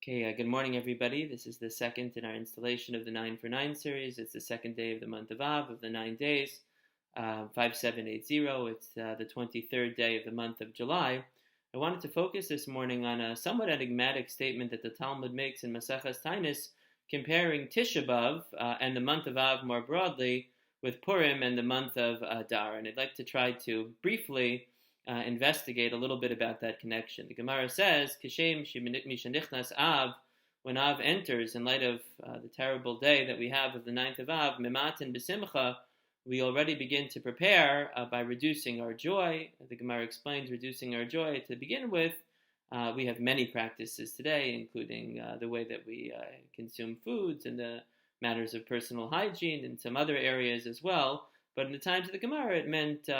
Okay, good morning, everybody. This is the second in our installation of the 9 for 9 series. It's the second day of the month of Av, of the 9 days, 5780. It's the 23rd day of the month of July. I wanted to focus this morning on a somewhat enigmatic statement that the Talmud makes in Maseches Tainis, comparing Tisha B'Av and the month of Av more broadly with Purim and the month of Adar. And I'd like to try to briefly investigate a little bit about that connection. The Gemara says, "Kishem mishanichnas Av," when Av enters, in light of the terrible day that we have of the 9th of Av, mematin b'simcha, we already begin to prepare by reducing our joy. The Gemara explains reducing our joy. To begin with, we have many practices today, including the way that we consume foods and the matters of personal hygiene and some other areas as well. But in the times of the Gemara, it meant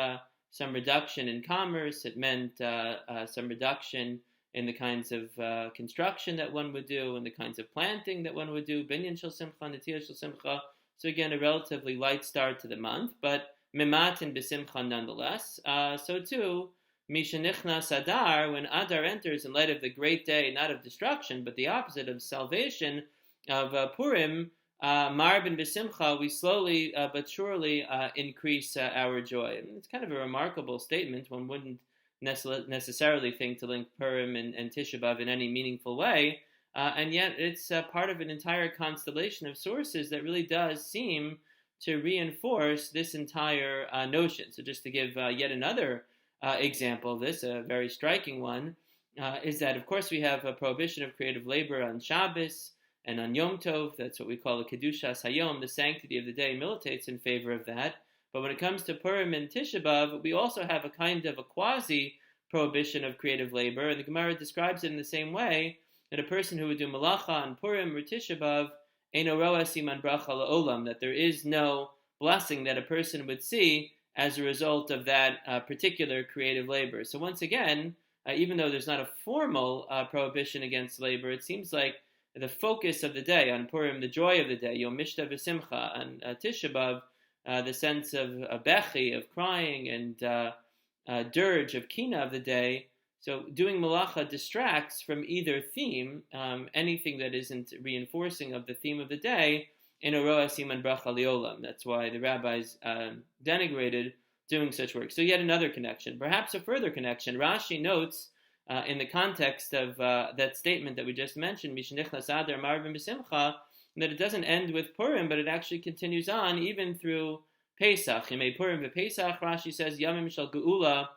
some reduction in commerce. It meant some reduction in the kinds of construction that one would do and the kinds of planting that one would do. Binyan shel simcha, netiyah shel simcha. So again, a relatively light start to the month, but mimatin b'simcha nonetheless. So too, mishanichnas Adar, when Adar enters in light of the great day, not of destruction, but the opposite of salvation, of Purim, Marbin b'simcha, we slowly but surely increase our joy. And it's kind of a remarkable statement. One wouldn't necessarily think to link Purim and Tisha B'Av in any meaningful way, and yet it's part of an entire constellation of sources that really does seem to reinforce this entire notion. So just to give yet another example of this, a very striking one, is that of course we have a prohibition of creative labor on Shabbos and on Yom Tov. That's what we call the Kedushas Hayom. The sanctity of the day militates in favor of that. But when it comes to Purim and Tisha B'Av, we also have a kind of a quasi-prohibition of creative labor. And the Gemara describes it in the same way, that a person who would do Malacha on Purim or Tisha B'Av, Eino roa siman bracha la'olam, that there is no blessing that a person would see as a result of that particular creative labor. So once again, even though there's not a formal prohibition against labor, it seems like the focus of the day on Purim, the joy of the day, Yom Mishta v'Simcha, on Tisha B'Av, the sense of bechi, of crying, and dirge, of kina of the day. So doing malacha distracts from either theme, anything that isn't reinforcing of the theme of the day, in a roa siman bracha liolam. That's why the rabbis denigrated doing such work. So yet another connection, perhaps a further connection. Rashi notes, in the context of that statement that we just mentioned, Mishanichnas Adar Marvin B'Simcha, that it doesn't end with Purim, but it actually continues on even through Pesach. Yemei Purim v'Pesach, Rashi says, Yamim Shel Geula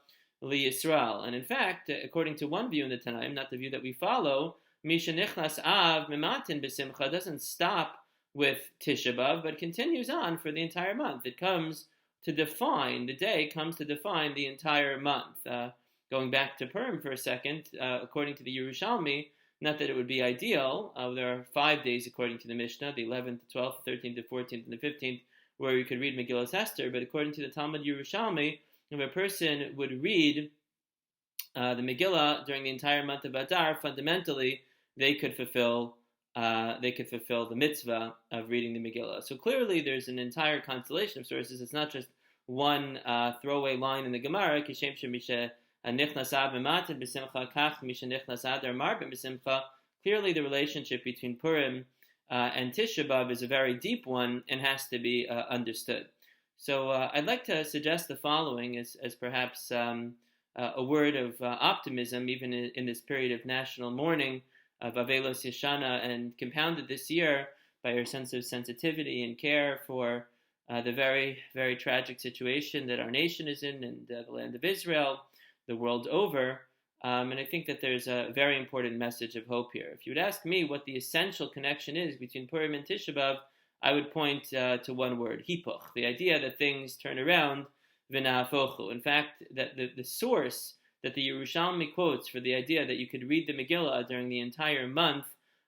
LiYisrael. And in fact, according to one view in the Tanaim, not the view that we follow, Mishanichnas Av Mimatin B'Simcha doesn't stop with Tisha B'Av, but continues on for the entire month. It comes to define, the day comes to define the entire month. Going back to Purim for a second, according to the Yerushalmi, not that it would be ideal, there are 5 days according to the Mishnah, the 11th, the 12th, the 13th, the 14th, and the 15th, where you could read Megillas Esther, but according to the Talmud Yerushalmi, if a person would read the Megillah during the entire month of Adar, fundamentally, they could fulfill the mitzvah of reading the Megillah. So clearly there's an entire constellation of sources. It's not just one throwaway line in the Gemara, Kishem Shemisha Nichnas Av Mimatin B'Simcha Kach Misha Nichnas Adar Marbin B'Simcha. Clearly the relationship between Purim and Tisha B'Av is a very deep one and has to be understood. So I'd like to suggest the following as perhaps a word of optimism, even in this period of national mourning of Avelos Yeshana, and compounded this year by our sense of sensitivity and care for the very, very tragic situation that our nation is in and the land of Israel, the world over. And I think that there's a very important message of hope here. If you would ask me what the essential connection is between Purim and Tisha B'Av, I would point to one word, hipuch, the idea that things turn around, v'na'afochu. In fact, that the source that the Yerushalmi quotes for the idea that you could read the Megillah during the entire month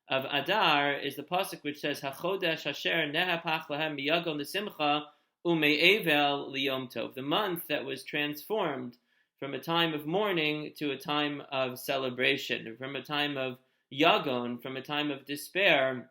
of Adar is the pasuk which says, "Hachodesh asher nehapach lahem miyagon l'simcha ume'evel liyom tov," the month that was transformed from a time of mourning to a time of celebration, from a time of yagon, from a time of despair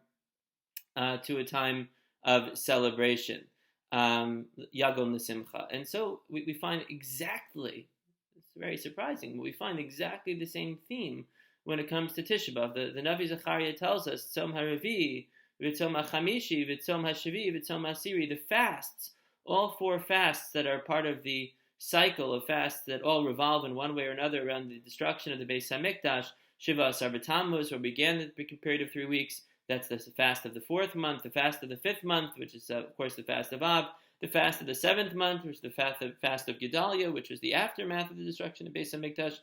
to a time of celebration, yagon l'simcha. And so we find exactly, it's very surprising, but we find exactly the same theme when it comes to Tisha B'Av. The Navi Zechariah tells us, Tzom HaRavi, V'Tzom HaChamishi, V'Tzom HaShavi, V'Tzom HaSiri, the fasts, all four fasts that are part of the cycle of fasts that all revolve in one way or another around the destruction of the Beis HaMikdash, Shiva Asar B'Tammuz, where we began the period of 3 weeks. That's the fast of the 4th month, the fast of the 5th month, which is, of course, the fast of Av, the fast of the 7th month, which is the fast of Gedalia, which was the aftermath of the destruction of Beis HaMikdash,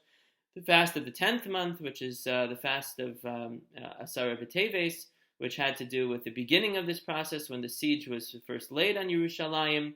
the fast of the 10th month, which is the fast of Asara B'Teves, which had to do with the beginning of this process when the siege was first laid on Yerushalayim,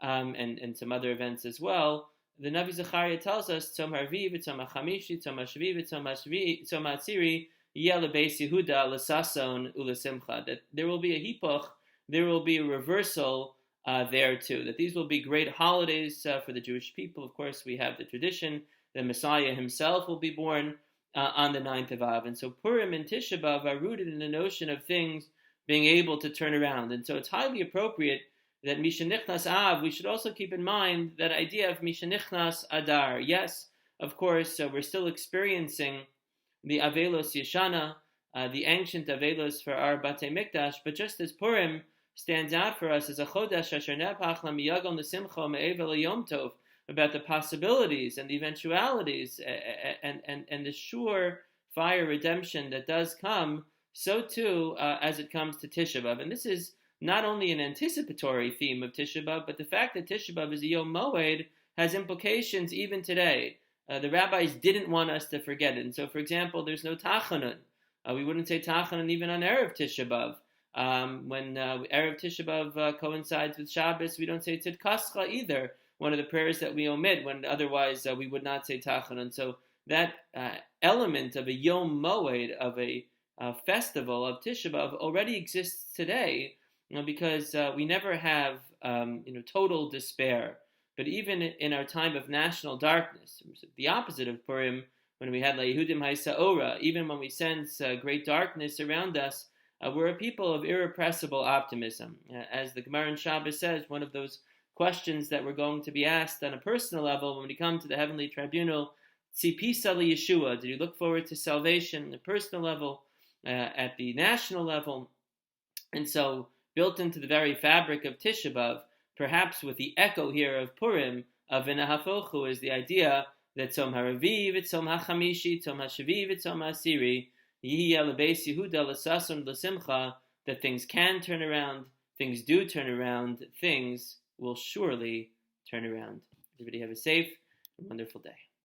and some other events as well. The Navi Zechariah tells us, Tzom HaRvi, V'Tzom HaChamishi, Tzom HaShvi, V'Tzom HaSiri, Yeh LeBeis Yehuda L'Sason U'Lesimcha, that there will be a hipoch, there will be a reversal there too, that these will be great holidays for the Jewish people. Of course, we have the tradition that Messiah himself will be born on the 9th of Av. And so Purim and Tisha B'Av are rooted in the notion of things being able to turn around. And so it's highly appropriate that Mishanichnas Av, we should also keep in mind that idea of Mishanichnas Adar. Yes, of course, we're still experiencing the Avelos Yeshana, the ancient Avelos for our Batei Mikdash, but just as Purim stands out for us as a Chodesh Asher Nepach L'Miyagon L'Simcha Me'evel Yom Tov, about the possibilities and the eventualities and the sure fire redemption that does come, so too as it comes to Tisha B'Av. And this is not only an anticipatory theme of Tisha B'Av, but the fact that Tisha B'Av is a Yom Moed has implications even today. The rabbis didn't want us to forget it. And so, for example, there's no Tachanun. We wouldn't say Tachanun even on Erev Tisha B'Av. When Erev Tisha B'Av coincides with Shabbos, we don't say Tzidkascha either, one of the prayers that we omit when otherwise we would not say Tachanun. So that element of a Yom Moed, of a festival of Tisha B'Av already exists today, because we never have total despair. But even in our time of national darkness, the opposite of Purim, when we had La Yehudim Ha'Sa'ora, even when we sense great darkness around us, we're a people of irrepressible optimism. As the Gemara in Shabbos says, one of those questions that we're going to be asked on a personal level when we come to the heavenly tribunal, Tzipisa Yeshua, did you look forward to salvation on the personal level, at the national level? And so, built into the very fabric of Tisha B'Av, perhaps with the echo here of Purim, of V'nahafochu, is the idea that Tzom HaRavi, V'Tzom HaChamishi, Tzom HaShavi, V'Tzom HaSiri, Yeh LeBeis Yehuda L'Sason L'Simcha, that things can turn around, things do turn around, things will surely turn around. Everybody have a safe and wonderful day.